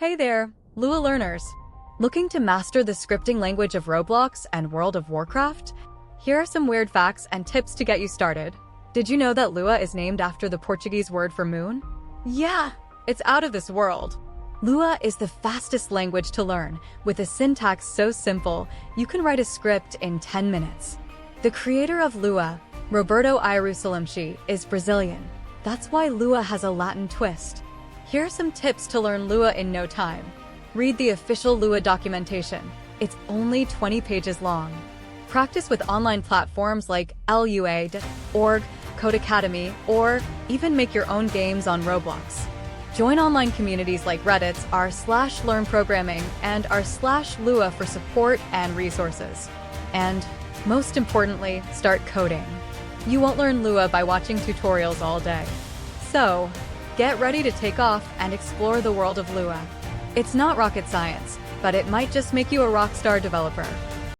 Hey there, Lua learners! Looking to master the scripting language of Roblox and World of Warcraft? Here are some weird facts and tips to get you started. Did you know that Lua is named after the Portuguese word for moon? Yeah, it's out of this world. Lua is the fastest language to learn, with a syntax so simple, you can write a script in 10 minutes. The creator of Lua, Roberto Irusalimshi, is Brazilian. That's why Lua has a Latin twist. Here are some tips to learn Lua in no time. Read the official Lua documentation. It's only 20 pages long. Practice with online platforms like Lua.org, Codecademy, or even make your own games on Roblox. Join online communities like Reddit's r/learnprogramming and r/Lua for support and resources. And, most importantly, start coding. You won't learn Lua by watching tutorials all day. So, get ready to take off and explore the world of Lua. It's not rocket science, but it might just make you a rockstar developer.